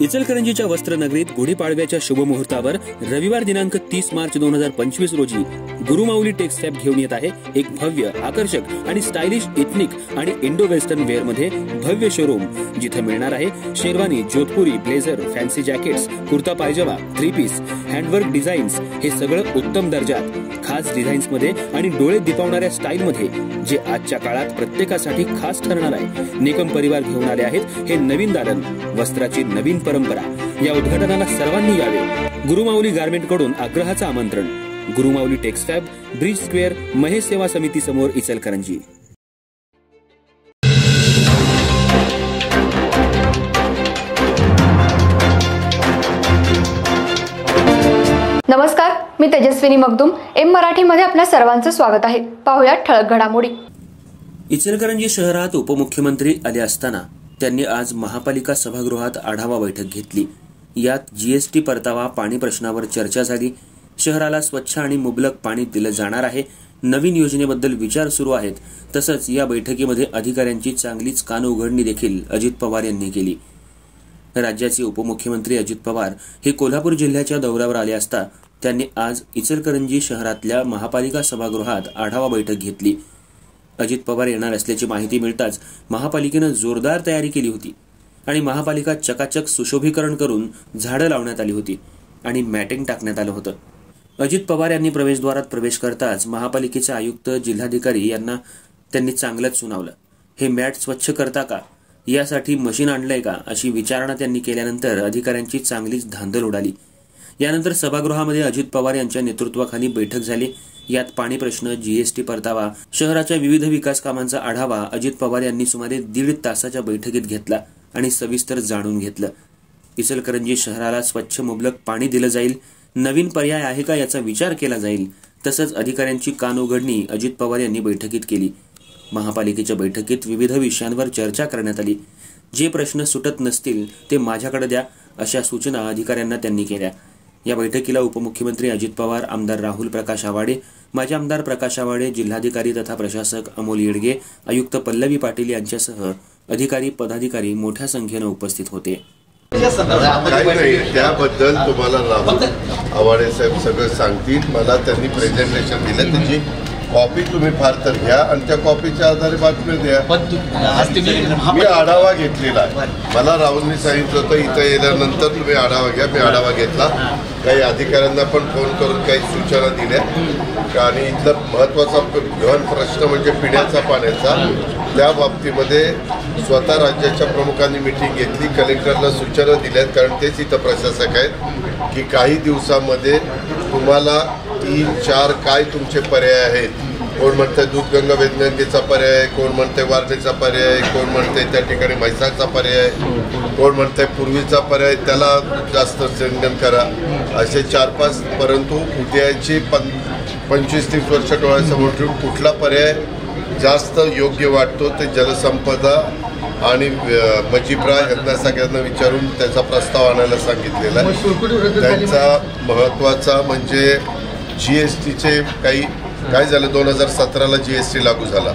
इचलकरंजीच्या वस्त्रनगरीत गुढीपाडव्याच्या शुभमुहूर्तावर रविवार दिनांक 30 मार्च 2025 रोजी गुरुमाऊली टेक्सफॅब घेऊन येत आहे एक भव्य, आकर्षक आणि स्टायलिश एथनिक आणि इंडो वेस्टर्न वेअर मध्ये भव्य शोरूम, जिथे मिळणार आहे शेरवानी, जोधपुरी, ब्लेझर, फॅन्सी जॅकेट्स, कुर्ता पायजमा, थ्री पीस, हँडवर्क डिझाईन्स, हे सगळं उत्तम दर्जात, खास डिझाईन्स मध्ये आणि डोळे दिपावणाऱ्या स्टाईल मध्ये, जे आजच्या काळात प्रत्येकासाठी खास ठरणार आहे। निकम परिवार घेऊन आले आहेत हे नवीन दालन, वस्त्राची नवीन परंपरा। या उद्घाटनाला सर्वांनी यावे। गुरुमाऊली गारमेंट कडून आग्रहाचं आमंत्रण। गुरुमाऊली टेक्सफॅब, ब्रिज स्क्वेअर, महेश सेवा समिती समोर, इचलकरंजी। नमस्कार, मी तेजस्विनी मगदूम। एम मराठी मध्ये आपल्या सर्वांचं स्वागत आहे। पाहूया ठळक घडामोडी। इचलकरंजी शहरात उपमुख्यमंत्री आले असताना त्यांनी आज महापालिका सभागृहात आढावा बैठक घेतली। यात जीएसटी परतावा, पाणी प्रश्नावर चर्चा झाली। शहराला स्वच्छ आणि मुबलक पाणी दिलं जाणार आहे, नवीन योजनेबद्दल विचार सुरू आहेत। तसंच या बैठकीमध्ये अधिकाऱ्यांची चांगलीच कानउघडणी देखील अजित पवार यांनी केली। राज्याचे उपमुख्यमंत्री अजित पवार हे कोल्हापूर जिल्ह्याच्या दौऱ्यावर आले असता त्यांनी आज इचलकरंजी शहरातल्या महापालिका सभागृहात आढावा बैठक घेतली। अजित पवार येणार असल्याची माहिती मिळताच महापालिकेनं जोरदार तयारी केली होती आणि महापालिका चकाचक सुशोभीकरण करून झाडं लावण्यात आली होती आणि मॅटिंग टाकण्यात आलं होतं। अजित पवार यांनी प्रवेशद्वारात प्रवेश करताच महापालिकेचे आयुक्त, जिल्हाधिकारी यांना त्यांनी चांगलंच सुनावलं। हे मॅट स्वच्छ करता का, यासाठी मशीन आणलंय का, अशी विचारणा त्यांनी केल्यानंतर अधिकाऱ्यांची चांगलीच धांदल उडाली। यानंतर सभागृहामध्ये अजित पवार यांच्या नेतृत्वाखाली बैठक झाली। यात पाणी प्रश्न, जीएसटी परतावा, शहराच्या विविध विकास कामांचा आढावा अजित पवार यांनी सुमारे 1.5 तासाच्या बैठकीत घेतला आणि सविस्तर जाणून घेतलं। इचलकरंजी शहराला स्वच्छ मुबलक पाणी दिलं जाईल, नवीन पर्याय आहे का याचा विचार केला जाईल। तसंच अधिकाऱ्यांची कानउघडणी अजित पवार यांनी बैठकीत केली। महापालिकेच्या बैठकीत विविध विषयांवर चर्चा करण्यात आली। जे प्रश्न सुटत नसतील ते माझ्याकडे द्या, अशा सूचना अधिकाऱ्यांना त्यांनी केल्या। या बैठकीला उपमुख्यमंत्री अजित पवार, आमदार राहुल प्रकाश आवाडे, माजी आमदार प्रकाश आवाडे, जिल्हाधिकारी तथा प्रशासक अमोल येडगे, आयुक्त पल्लवी पाटील यांच्यासह अधिकारी, पदाधिकारी मोठ्या संख्येने उपस्थित होते। त्याबद्दल तुम्हाला राहुल आवाडे साहेब सगळं सांगतील। मला त्यांनी प्रेझेंटेशन दिलं, त्याची कॉपी तुम्ही फार तर घ्या आणि त्या कॉपीच्या आधारे बातमी द्या। मी आढावा घेतलेला आहे, मला राहुलनी सांगितलं होतं इथं येल्यानंतर तुम्ही आढावा घ्या। मी आढावा घेतला, काही अधिकाऱ्यांना पण फोन करून काही सूचना दिल्या आणि इथला महत्त्वाचा गहन प्रश्न म्हणजे पिण्याचा पाण्याचा, त्या बाबतीमध्ये स्वतः राज्याच्या प्रमुखांनी मिटिंग घेतली, कलेक्टरला सूचना दिल्यात, कारण तेच इथं प्रशासक आहेत की काही दिवसामध्ये तुम्हाला 3-4 काय तुमचे पर्याय आहेत। कोण म्हणतंय दूधगंगा वेदगंगेचा पर्याय, कोण म्हणतंय वारणेचा पर्याय, कोण म्हणतंय त्या ठिकाणी म्हैसाळचा पर्याय, कोण म्हणतंय पूर्वीचा पर्याय त्याला जास्त संगन करा, असे 4-5। परंतु उद्याची 25-30 वर्ष डोळ्यासमोर ठेवून कुठला पर्याय जास्त योग्य वाटतो ते जलसंपदा आणि मजिब्रा यांना सगळ्यांना विचारून त्याचा प्रस्ताव आणायला सांगितलेला आहे। त्यांचा महत्त्वाचा म्हणजे जीएसटीचे काय झालं, 2017ला जीएसटी लागू झाला,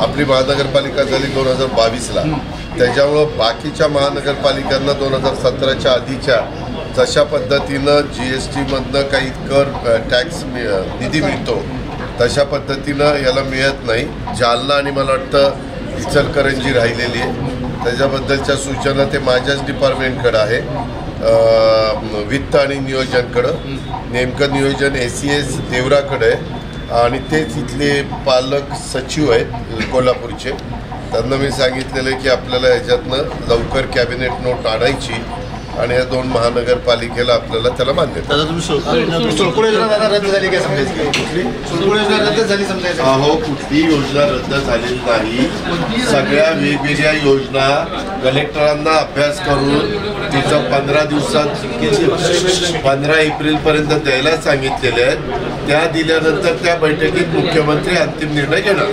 आपली महानगरपालिका झाली 2022ला। त्याच्यामुळं बाकीच्या महानगरपालिकांना 2017च्या आधीच्या जशा पद्धतीनं जीएसटीमधनं काही कर टॅक्स निधी मिळतो तशा पद्धतीनं याला मिळत नाही। जालना आणि मला वाटतं इचलकरंजी राहिलेली आहे, त्याच्याबद्दलच्या सूचना ते माझ्याच डिपार्टमेंटकडं आहे, वित्त आणि नियोजनकडं। नेमकं नियोजन ACS देवराकडे आहे आणि तेच इथले पालक सचिव आहेत कोल्हापूरचे। त्यांना मी सांगितलेलं आहे की आपल्याला ह्याच्यातनं लवकर कॅबिनेट नोट आणायची आणि या 2 महानगरपालिकेला आपल्याला त्याला मान्यता। हो, कुठली योजना रद्द झालेली नाही, सगळ्या वेगवेगळ्या योजना कलेक्टरांना अभ्यास करून तिचं 15 दिवसात 15 एप्रिलपर्यंत द्यायला सांगितलेले आहेत। त्या दिल्यानंतर त्या बैठकीत मुख्यमंत्री अंतिम निर्णय घेणार।